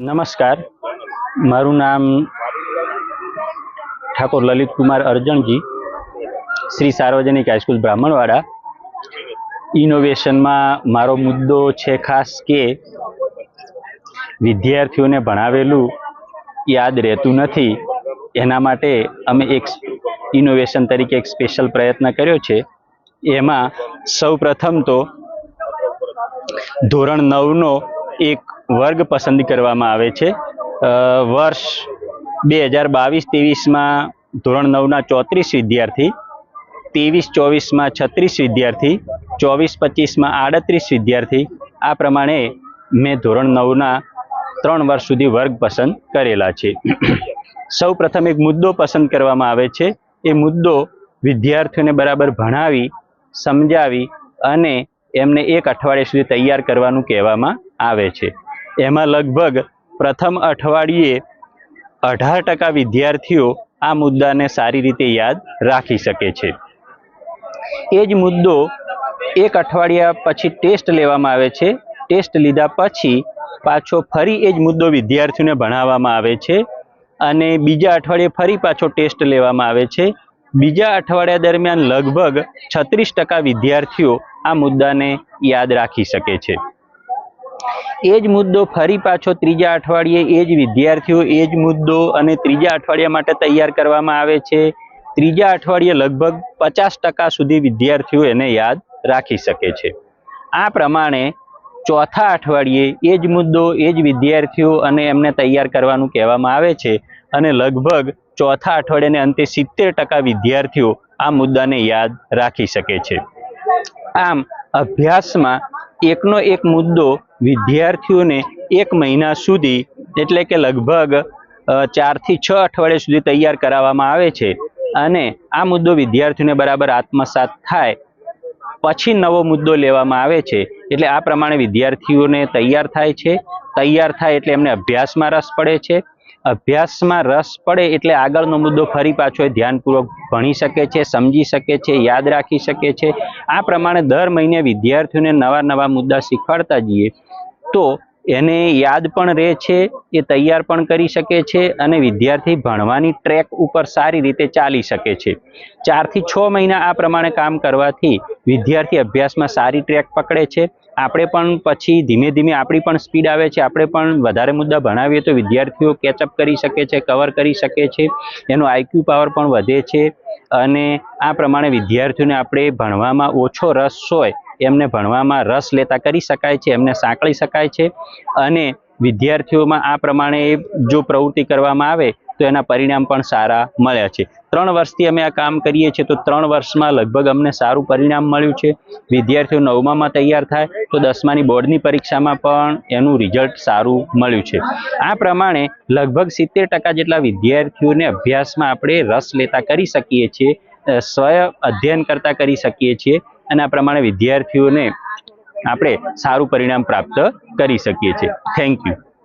નમસ્કાર, મારું નામ ઠાકોર લલિત કુમાર અરજણજી, શ્રી સાર્વજનિક હાઈસ્કૂલ બ્રાહ્મણવાડા. ઇનોવેશનમાં મારો મુદ્દો છે ખાસ કે વિદ્યાર્થીઓને ભણાવેલું યાદ રહેતું નથી. એના માટે અમે એક ઇનોવેશન તરીકે એક સ્પેશિયલ પ્રયત્ન કર્યો છે. એમાં સૌ પ્રથમ તો ધોરણ 9નો એક વર્ગ પસંદ કરવામાં આવે છે. વર્ષ 2022-23માં ધોરણ 9ના 34 વિદ્યાર્થી, 23-24માં 36 વિદ્યાર્થી, 24-25માં 38 વિદ્યાર્થી, આ પ્રમાણે મેં ધોરણ 9ના 3 વર્ષ સુધી વર્ગ પસંદ કરેલા છે. સૌ પ્રથમ એક મુદ્દો પસંદ કરવામાં આવે છે. એ મુદ્દો વિદ્યાર્થીઓને બરાબર ભણાવી, સમજાવી અને એમને એક અઠવાડિયા સુધી તૈયાર કરવાનું કહેવામાં આવે છે. એમાં લગભગ પ્રથમ અઠવાડિયે 18% વિદ્યાર્થીઓ આ મુદ્દાને સારી રીતે યાદ રાખી શકે છે. એ જ મુદ્દો એક અઠવાડિયા પછી ટેસ્ટ લેવામાં આવે છે. ટેસ્ટ લીધા પછી પાછો ફરી એ જ મુદ્દો વિદ્યાર્થીઓને ભણાવવામાં આવે છે અને બીજા અઠવાડિયે ફરી પાછો ટેસ્ટ લેવામાં આવે છે. બીજા અઠવાડિયા દરમિયાન લગભગ 36% વિદ્યાર્થીઓ આ મુદ્દાને યાદ રાખી શકે છે. એ જ મુદ્દો ફરી પાછો ત્રીજા અઠવાડિયે એ જ વિદ્યાર્થીઓ એ જ મુદ્દો અને ત્રીજા અઠવાડિયા માટે તૈયાર કરવામાં આવે છે. ત્રીજા અઠવાડિયે લગભગ 50% સુધી વિદ્યાર્થીઓ એને યાદ રાખી શકે છે. આ પ્રમાણે ચોથા અઠવાડિયે એ જ મુદ્દો એ જ વિદ્યાર્થીઓ અને એમને તૈયાર કરવાનું કહેવામાં આવે છે અને લગભગ ચોથા અઠવાડિયાને અંતે 70% વિદ્યાર્થીઓ આ મુદ્દાને યાદ રાખી શકે છે. આમ અભ્યાસમાં એકનો એક મુદ્દો વિદ્યાર્થીઓને 1 મહિના સુધી એટલે કે લગભગ 4 થી 6 અઠવાડિયા સુધી તૈયાર કરાવવામાં આવે છે અને આ મુદ્દો વિદ્યાર્થીઓને બરાબર આત્મસાત થાય પછી નવો મુદ્દો લેવામાં આવે છે. એટલે આ પ્રમાણે વિદ્યાર્થીઓને તૈયાર થાય છે. તૈયાર થાય એટલે એમને અભ્યાસમાં રસ પડે છે. અભ્યાસમાં રસ પડે એટલે આગળનો મુદ્દો ફરી પાછો ધ્યાનપૂર્વક ભણી શકે છે, સમજી શકે છે, યાદ રાખી શકે છે. આ પ્રમાણે દર મહિને વિદ્યાર્થીઓને નવા નવા મુદ્દા શીખવાડતા જઈએ તો એને યાદ પણ રહે છે, એ તૈયાર પણ કરી શકે છે અને વિદ્યાર્થી ભણવાની ટ્રેક ઉપર સારી રીતે ચાલી શકે છે. 4 થી 6 મહિના આ પ્રમાણે કામ કરવાથી વિદ્યાર્થી અભ્યાસમાં સારી ટ્રેક પકડે છે. આપણે પણ પછી ધીમે ધીમે આપણી પણ સ્પીડ આવે છે. આપણે પણ વધારે મુદ્દા ભણાવીએ તો વિદ્યાર્થીઓ કેચઅપ કરી શકે છે, કવર કરી શકે છે. એનો આઈક્યુ પાવર પણ વધે છે અને આ પ્રમાણે વિદ્યાર્થીઓને આપણે ભણવામાં ઓછો રસ હોય એમને ભણવામાં રસ લેતા કરી શકાય છે, એમને સાંકળી શકાય છે અને વિદ્યાર્થીઓમાં આ પ્રમાણે જો પ્રવૃત્તિ કરવામાં આવે તો એના પરિણામ પણ સારા મળ્યા છે. 3 વર્ષથી અમે આ કામ કરીએ છીએ તો 3 વર્ષમાં લગભગ અમને સારું પરિણામ મળ્યું છે. વિદ્યાર્થીઓ 9મામાં તૈયાર થાય તો 10માની બોર્ડની પરીક્ષામાં પણ એનું રિઝલ્ટ સારું મળ્યું છે. આ પ્રમાણે લગભગ 70% જેટલા વિદ્યાર્થીઓને અભ્યાસમાં આપણે રસ લેતા કરી શકીએ છીએ, સ્વયં અધ્યયન કરતા કરી શકીએ છીએ અને આ પ્રમાણે વિદ્યાર્થીઓને આપણે સારું પરિણામ પ્રાપ્ત કરી શકીએ છીએ. Thank you.